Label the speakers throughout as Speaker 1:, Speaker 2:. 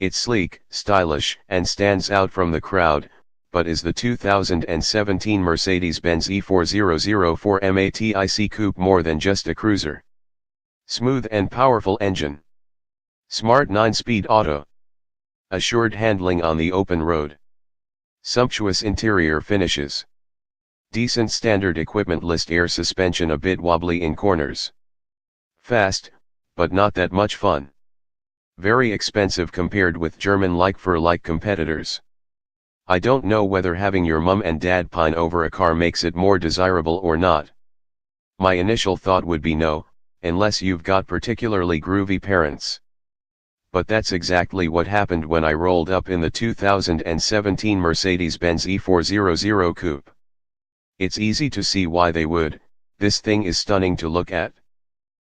Speaker 1: It's sleek, stylish, and stands out from the crowd, but is the 2017 Mercedes-Benz E400 4Matic Coupe more than just a cruiser? Smooth and powerful engine. Smart 9-speed auto. Assured handling on the open road. Sumptuous interior finishes. Decent standard equipment list. Air suspension a bit wobbly in corners. Fast, but not that much fun. Very expensive compared with German like-for-like competitors. I don't know whether having your mum and dad pine over a car makes it more desirable or not. My initial thought would be no, unless you've got particularly groovy parents. But that's exactly what happened when I rolled up in the 2017 Mercedes-Benz E400 Coupe. It's easy to see why they would. This thing is stunning to look at.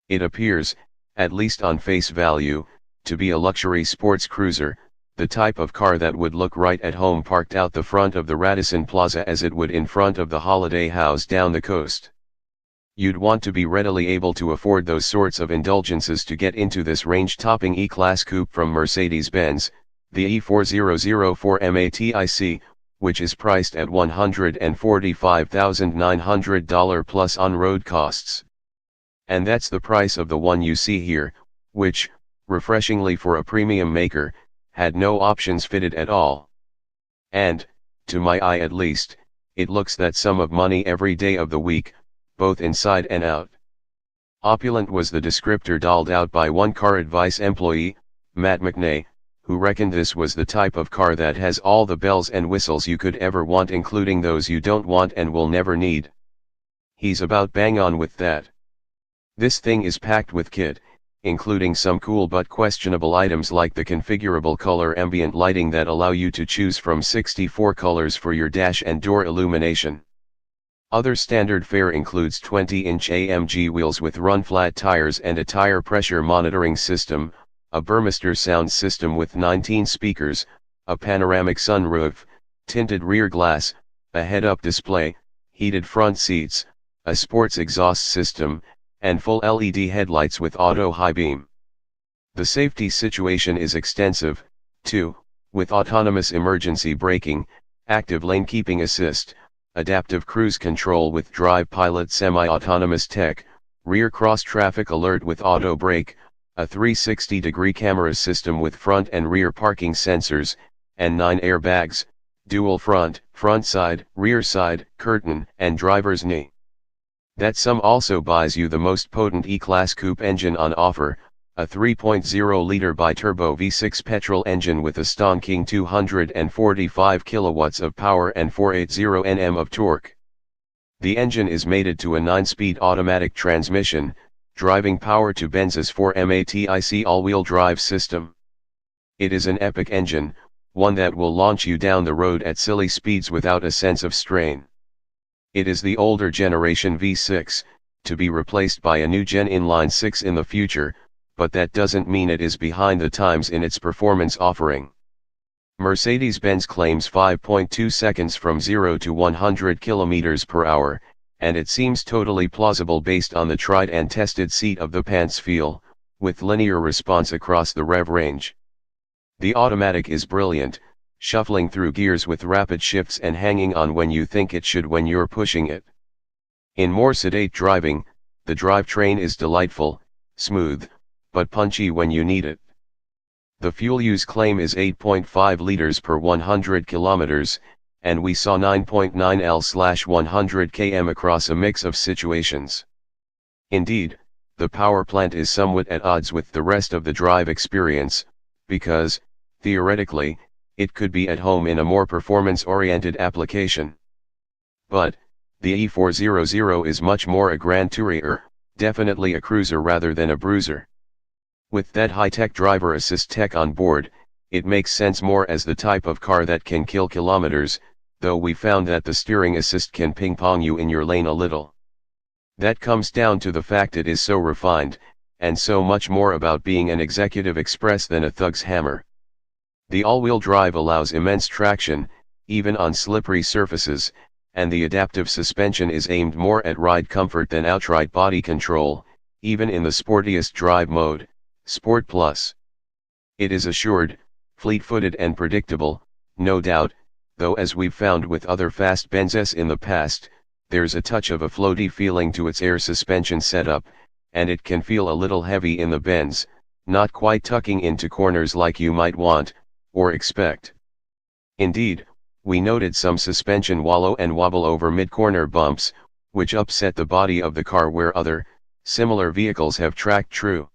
Speaker 1: It appears, at least on face value, to be a luxury sports cruiser, the type of car that would look right at home parked out the front of the Radisson Plaza as it would in front of the Holiday House down the coast. You'd want to be readily able to afford those sorts of indulgences to get into this range-topping E-Class coupe from Mercedes-Benz, the E400 4Matic, which is priced at $145,900 plus on-road costs. And that's the price of the one you see here, which, refreshingly for a premium maker, had no options fitted at all. And, to my eye at least, it looks that sum of money every day of the week, both inside and out. Opulent was the descriptor doled out by one car advice employee, Matt McNay, who reckoned this was the type of car that has all the bells and whistles you could ever want, including those you don't want and will never need. He's about bang on with that. This thing is packed with kit, including some cool but questionable items like the configurable color ambient lighting that allow you to choose from 64 colors for your dash and door illumination. Other standard fare includes 20-inch AMG wheels with run-flat tires and a tire pressure monitoring system, a Burmester sound system with 19 speakers, a panoramic sunroof, tinted rear glass, a head-up display, heated front seats, a sports exhaust system, and full LED headlights with auto high beam. The safety situation is extensive, too, with autonomous emergency braking, active lane keeping assist, adaptive cruise control with drive pilot semi-autonomous tech, rear cross-traffic alert with auto brake, a 360-degree camera system with front and rear parking sensors, and 9 airbags, dual front side, rear side, curtain, and driver's knee. That sum also buys you the most potent E-Class coupe engine on offer, a 3.0-liter bi-turbo V6 petrol engine with a stonking 245 kilowatts of power and 480 Nm of torque. The engine is mated to a 9-speed automatic transmission, driving power to Benz's 4Matic all-wheel drive system. It is an epic engine, one that will launch you down the road at silly speeds without a sense of strain. It is the older generation V6, to be replaced by a new gen inline 6 in the future, but that doesn't mean it is behind the times in its performance offering. Mercedes-Benz claims 5.2 seconds from 0 to 100 km per hour, and it seems totally plausible based on the tried and tested seat of the pants feel, with linear response across the rev range. The automatic is brilliant, shuffling through gears with rapid shifts and hanging on when you think it should when you're pushing it. In more sedate driving, the drivetrain is delightful, smooth, but punchy when you need it. The fuel use claim is 8.5 liters per 100 kilometers, and we saw 9.9 L/100 km across a mix of situations. Indeed, the power plant is somewhat at odds with the rest of the drive experience, because, theoretically, it could be at home in a more performance-oriented application. But, the E400 is much more a grand tourer, definitely a cruiser rather than a bruiser. With that high-tech driver assist tech on board, it makes sense more as the type of car that can kill kilometers, though we found that the steering assist can ping-pong you in your lane a little. That comes down to the fact it is so refined, and so much more about being an executive express than a thug's hammer. The all-wheel drive allows immense traction, even on slippery surfaces, and the adaptive suspension is aimed more at ride comfort than outright body control, even in the sportiest drive mode, Sport Plus. It is assured, fleet-footed and predictable, no doubt, though as we've found with other fast Benzes in the past, there's a touch of a floaty feeling to its air suspension setup, and it can feel a little heavy in the bends, not quite tucking into corners like you might want, or expect. Indeed, we noted some suspension wallow and wobble over mid-corner bumps, which upset the body of the car where other, similar vehicles have tracked true.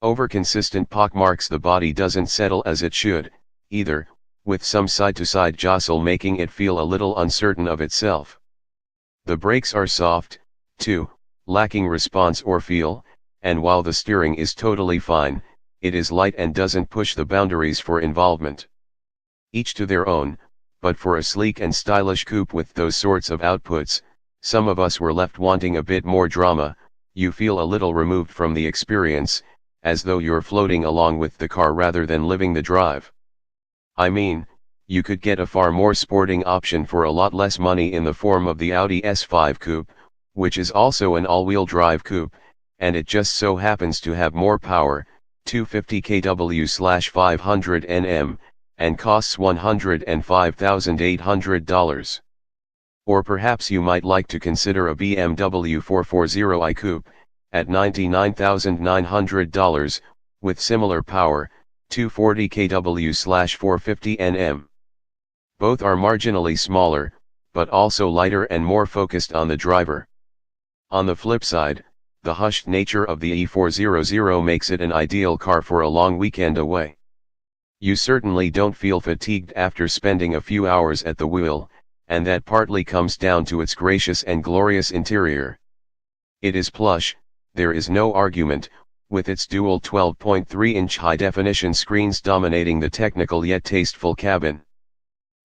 Speaker 1: Over consistent pockmarks the body doesn't settle as it should, either, with some side-to-side jostle making it feel a little uncertain of itself. The brakes are soft, too, lacking response or feel, and while the steering is totally fine, it is light and doesn't push the boundaries for involvement. Each to their own, but for a sleek and stylish coupe with those sorts of outputs, some of us were left wanting a bit more drama. You feel a little removed from the experience, as though you're floating along with the car rather than living the drive. I mean, you could get a far more sporting option for a lot less money in the form of the Audi S5 Coupe, which is also an all-wheel drive coupe, and it just so happens to have more power, 250 kW/500 Nm, and costs $105,800. Or perhaps you might like to consider a BMW 440i Coupe, at $99,900, with similar power, 240 kW/450 Nm. Both are marginally smaller, but also lighter and more focused on the driver. On the flip side, the hushed nature of the E400 makes it an ideal car for a long weekend away. You certainly don't feel fatigued after spending a few hours at the wheel, and that partly comes down to its gracious and glorious interior. It is plush, there is no argument, with its dual 12.3-inch high-definition screens dominating the technical yet tasteful cabin.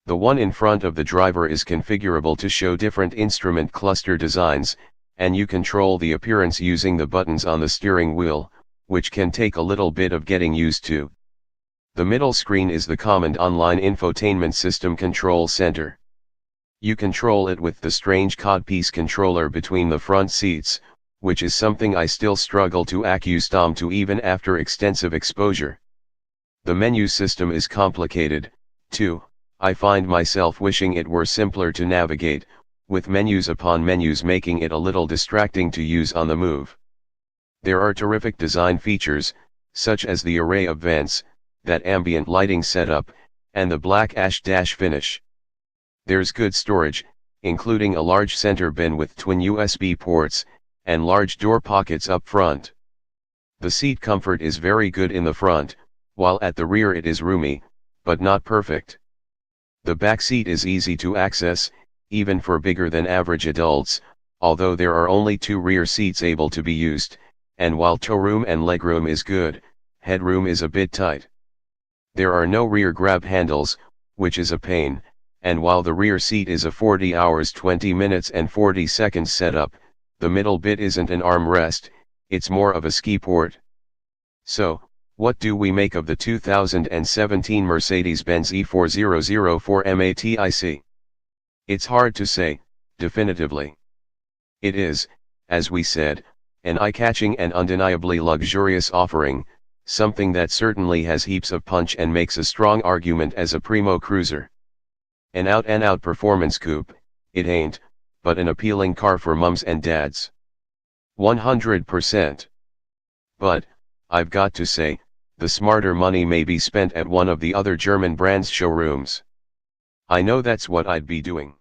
Speaker 1: The one in front of the driver is configurable to show different instrument cluster designs, and you control the appearance using the buttons on the steering wheel, which can take a little bit of getting used to. The middle screen is the common online infotainment system control center. You control it with the strange codpiece controller between the front seats, which is something I still struggle to accustom to even after extensive exposure. The menu system is complicated, too. I find myself wishing it were simpler to navigate, with menus upon menus making it a little distracting to use on the move. There are terrific design features, such as the array of vents, that ambient lighting setup, and the black ash dash finish. There's good storage, including a large center bin with twin USB ports, and large door pockets up front. The seat comfort is very good in the front, while at the rear it is roomy, but not perfect. The back seat is easy to access, even for bigger than average adults, although there are only 2 rear seats able to be used, and while toe room and legroom is good, headroom is a bit tight. There are no rear grab handles, which is a pain, and while the rear seat is a 40 hours 20 minutes and 40 seconds setup, the middle bit isn't an armrest, it's more of a ski port. So, what do we make of the 2017 Mercedes-Benz E400 4Matic? It's hard to say, definitively. It is, as we said, an eye-catching and undeniably luxurious offering, something that certainly has heaps of punch and makes a strong argument as a primo cruiser. An out-and-out performance coupe, it ain't, but an appealing car for mums and dads. 100%. But, I've got to say, the smarter money may be spent at one of the other German brands' showrooms. I know that's what I'd be doing.